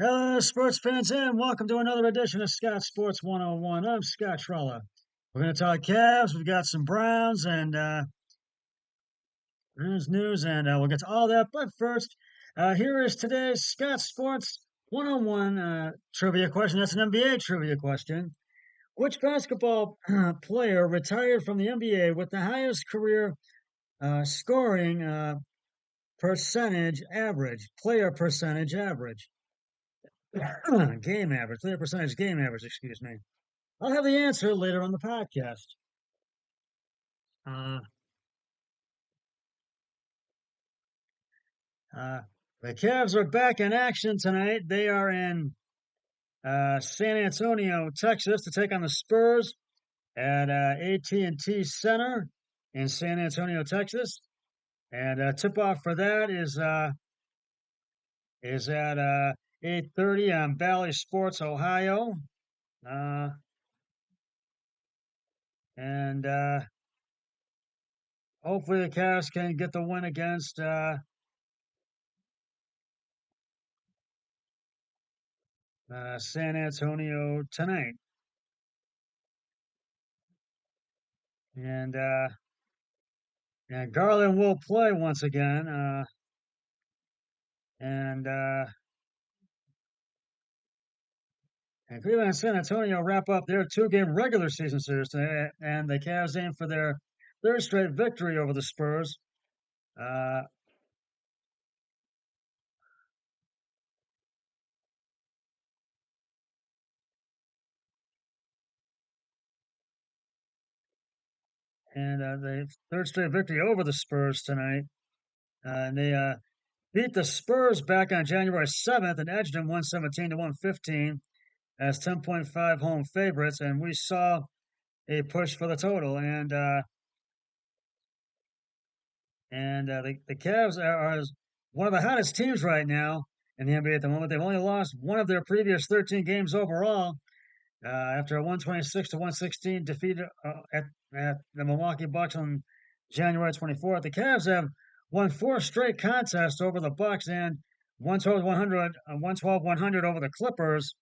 Hello, sports fans, and welcome to another edition of Scott Sports 101. I'm Scott Trella. We're going to talk Cavs. We've got some Browns and Browns news, and we'll get to all that. But first, here is today's Scott Sports 101 trivia question. That's an NBA trivia question. Which basketball player retired from the NBA with the highest career scoring percentage average, player percentage average? Game average, player percentage game average, excuse me. I'll have the answer later on the podcast. Uh, uh, the Cavs are back in action tonight. They are in San Antonio, Texas, to take on the Spurs at AT&T Center in San Antonio, Texas. And tip-off for that is at 8:30 on Bally Sports, Ohio. Uh, and hopefully the Cavs can get the win against San Antonio tonight. And Garland will play once again. And and Cleveland and San Antonio wrap up their two-game regular season series today, and the Cavs aim for their third straight victory over the Spurs. Uh, and the third straight victory over the Spurs tonight. And they beat the Spurs back on January 7th and edged them 117 to 115 as 10.5 home favorites. And we saw a push for the total. And the Cavs are one of the hottest teams right now in the NBA at the moment. They've only lost one of their previous 13 games overall after a 126 to 116 defeat at the Milwaukee Bucks on January 24th. The Cavs have won four straight contests over the Bucks and 112-100 over the Clippers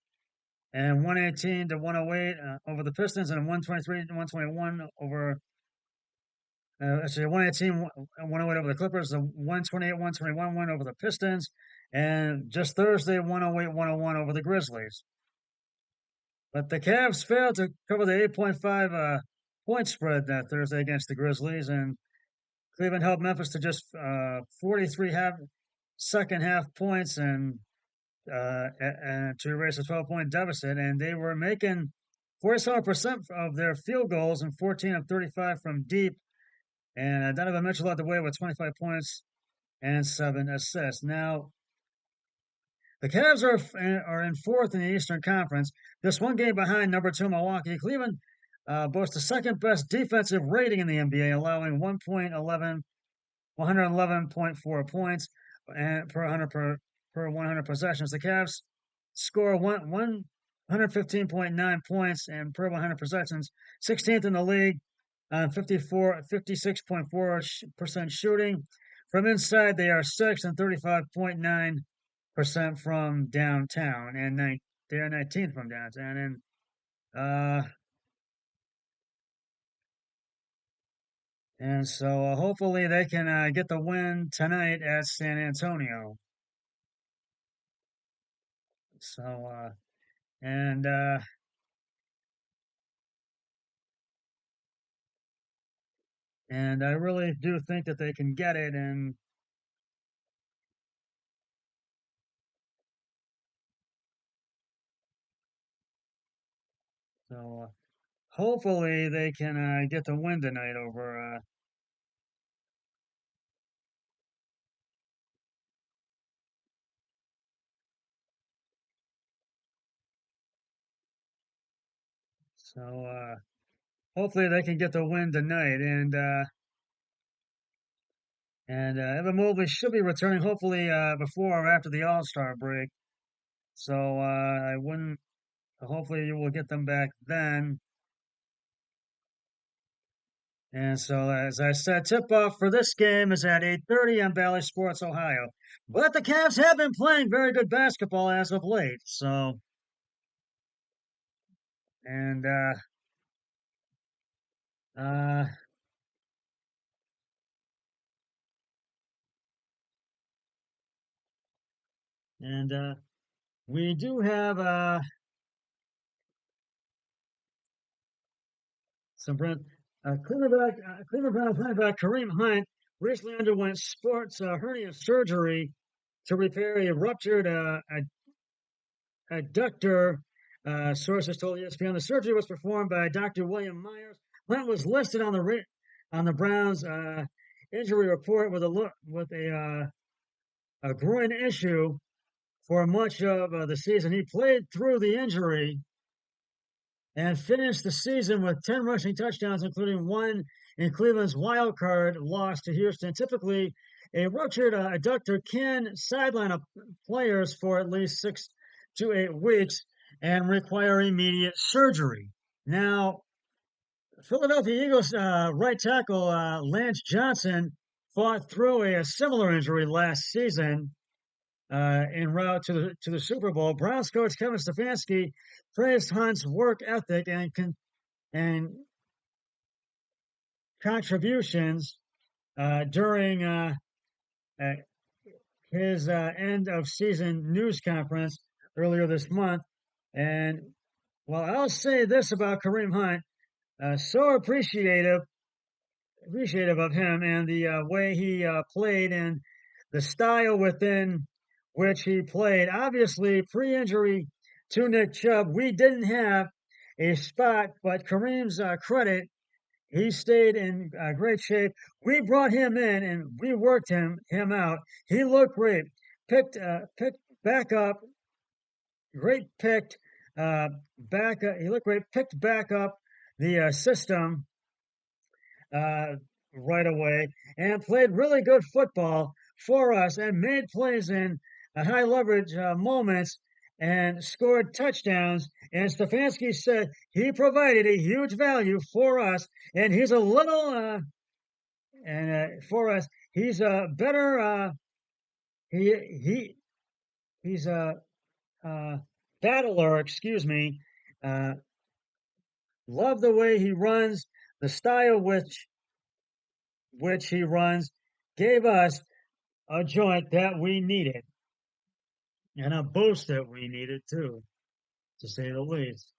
and 118 to 108 over the Pistons and 123 to 121 over actually 118, 108 over the Clippers, the 128, 121 win over the Pistons, and just Thursday, 108, 101 over the Grizzlies. But the Cavs failed to cover the 8.5 point spread that Thursday against the Grizzlies, and Cleveland held Memphis to just 43 second half points and to erase a 12-point deficit. And they were making 47% of their field goals and 14 of 35 from deep. And Donovan Mitchell led the way with 25 points and 7 assists. Now, the Cavs are in fourth in the Eastern Conference, just one game behind number two Milwaukee. Cleveland boasts the second best defensive rating in the NBA, allowing 111.4 points per 100 possessions. The Cavs score 115.9 points and per 100 possessions, 16th in the league on 56.4% shooting. From inside, they are sixth and 35.9% from downtown, and they are 19th from downtown. Uh, and so hopefully they can get the win tonight at San Antonio. So and and I really do think that they can get it, and so hopefully they can get the win tonight over. So hopefully they can get the win tonight, and Evan Mobley should be returning hopefully before or after the All Star break. So I wouldn't. Hopefully you will get them back then. And so, as I said, tip-off for this game is at 8:30 on Bally Sports Ohio. But the Cavs have been playing very good basketball as of late. So, and uh, and we do have some Cleveland Browns running back Kareem Hunt recently underwent sports hernia surgery to repair a ruptured adductor. Sources told ESPN the surgery was performed by Dr. William Myers. Hunt was listed on the Browns injury report with a groin issue for much of the season. He played through the injury and finished the season with 10 rushing touchdowns, including one in Cleveland's wild card loss to Houston. Typically, a ruptured adductor can sideline players for at least 6 to 8 weeks and require immediate surgery. Now, Philadelphia Eagles right tackle Lance Johnson fought through a similar injury last season en route to the Super Bowl. Browns coach Kevin Stefanski praised Hunt's work ethic and contributions during uh, his end of season news conference earlier this month. And well, I'll say this about Kareem Hunt: so appreciative of him and the way he played and the style within which he played. Obviously, pre-injury to Nick Chubb, we didn't have a spot, but Kareem's credit, he stayed in great shape. We brought him in and we worked him out. He looked great. Picked back up. Great picked back. He looked great. Picked back up the system uh, right away and played really good football for us and made plays in high leverage moments and scored touchdowns. And Stefanski said he provided a huge value for us, and he's a little and for us he's a better he he's a battler. Excuse me. Uh, love the way he runs, the style which he runs gave us a joint that we needed and a boost that we needed too, to say the least.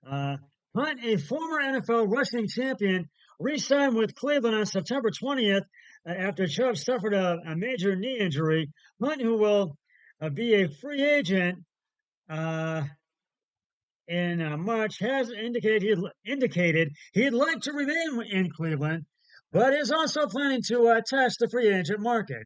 Uh, Hunt, a former NFL rushing champion, re-signed with Cleveland on September 20th after Chubb suffered a major knee injury. Hunt, who will be a free agent uh, in March, has indicated he'd like to remain in Cleveland, but is also planning to test the free agent market.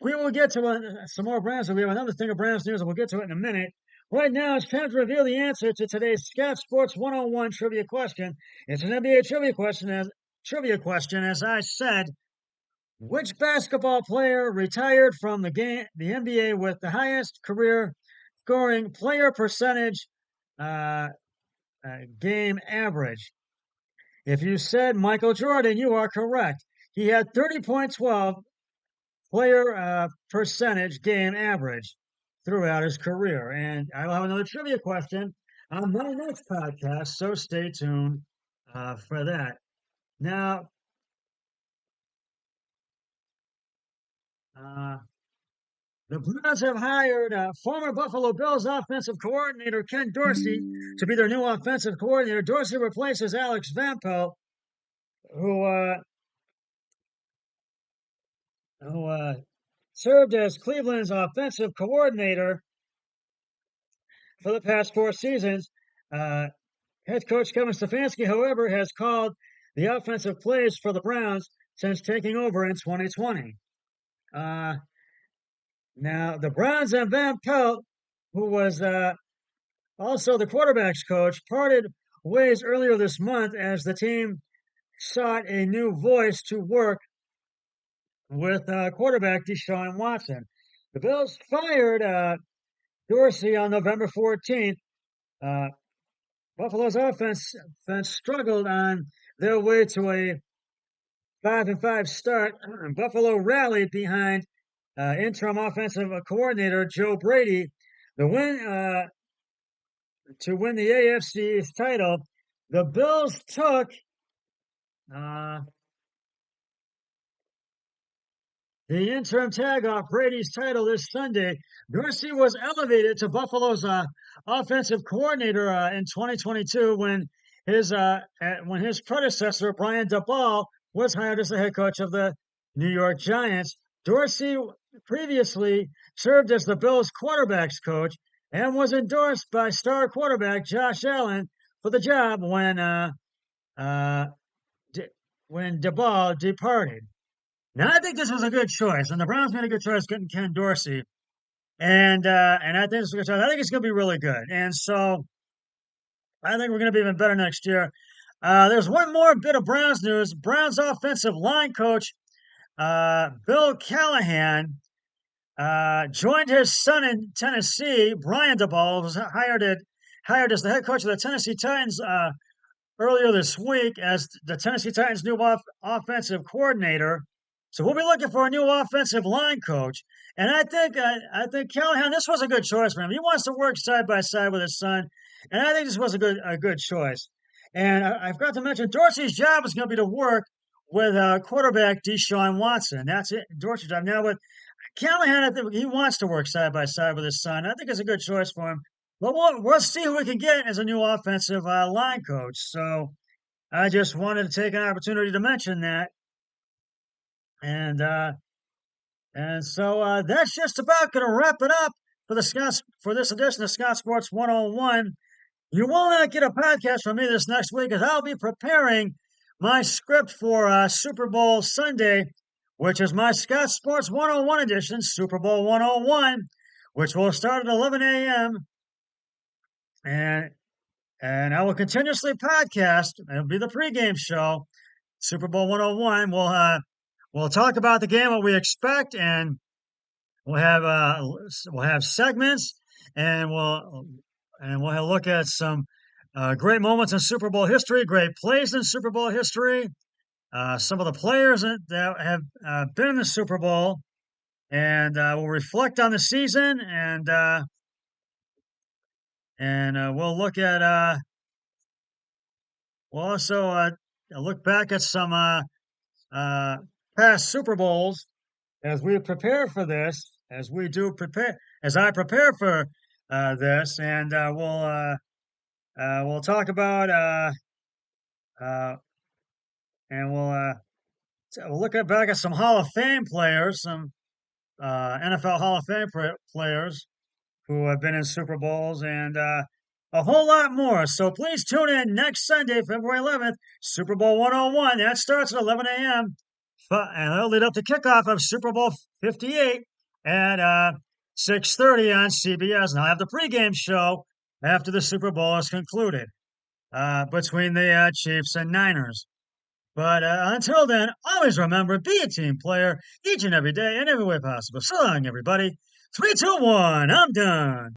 We will get to some more Browns. We have another thing of Browns news, and we'll get to it in a minute. Right now, it's time to reveal the answer to today's Scout Sports 101 trivia question. It's an NBA trivia question, as I said. Which basketball player retired from the NBA with the highest career scoring player percentage uh, game average? If you said Michael Jordan, you are correct. He had 30.12 player percentage game average throughout his career. And I'll have another trivia question on my next podcast, so stay tuned for that. Now, uh, the Browns have hired former Buffalo Bills offensive coordinator Ken Dorsey to be their new offensive coordinator. Dorsey replaces Alex Van Pelt, who served as Cleveland's offensive coordinator for the past 4 seasons. Head coach Kevin Stefanski, however, has called the offensive plays for the Browns since taking over in 2020. Uh, Now, the Browns and Van Pelt, who was also the quarterback's coach, parted ways earlier this month as the team sought a new voice to work with quarterback Deshaun Watson. The Bills fired Dorsey on November 14th. Uh, Buffalo's offense struggled on their way to a 5-5 start. Buffalo rallied behind interim offensive coordinator Joe Brady. The win to win the AFC's title. The Bills took uh, the interim tag off Brady's title this Sunday. Dorsey was elevated to Buffalo's offensive coordinator in 2022 when his predecessor Brian Daboll was hired as the head coach of the New York Giants. Dorsey previously served as the Bills' quarterbacks coach and was endorsed by star quarterback Josh Allen for the job uh, when Daboll departed. Now, I think this was a good choice, and the Browns made a good choice getting Ken Dorsey, and I think it's a good choice. I think it's going to be really good, and so I think we're going to be even better next year. There's one more bit of Browns news. Browns offensive line coach Bill Callahan joined his son in Tennessee. Brian Daboll was hired as the head coach of the Tennessee Titans earlier this week as the Tennessee Titans' new offensive coordinator. So we'll be looking for a new offensive line coach. And I think Callahan, this was a good choice for him. He wants to work side by side with his son, and I think this was a good choice. And I forgot to mention Dorsey's job is going to be to work with quarterback Deshaun Watson. That's it, Dorsey's job. Now with Callahan, I think he wants to work side by side with his son. I think it's a good choice for him. But we'll see who we can get as a new offensive line coach. So I just wanted to take an opportunity to mention that. And so that's just about going to wrap it up for this edition of Scott Sports 101. You will not get a podcast from me this next week as I'll be preparing my script for Super Bowl Sunday, which is my Scott Sports 101 edition, Super Bowl 101, which will start at 11 a.m. And I will continuously podcast. It'll be the pregame show, Super Bowl 101. We'll talk about the game, what we expect, and we'll have segments, and we'll look at some great moments in Super Bowl history, great plays in Super Bowl history, some of the players that have been in the Super Bowl, and we'll reflect on the season, and we'll look at we'll also look back at some past Super Bowls as we prepare for this, as I prepare for this, and we'll talk about uh, and we'll look back at some Hall of Fame players, some NFL Hall of Fame players who have been in Super Bowls, and a whole lot more. So please tune in next Sunday, February 11th, Super Bowl 101. That starts at 11 a.m. And it'll lead up to kickoff of Super Bowl 58 at 6:30 on CBS. And I'll have the pregame show after the Super Bowl is concluded between the Chiefs and Niners. But until then, always remember, be a team player each and every day in every way possible. So long, everybody. 3, 2, 1, I'm done.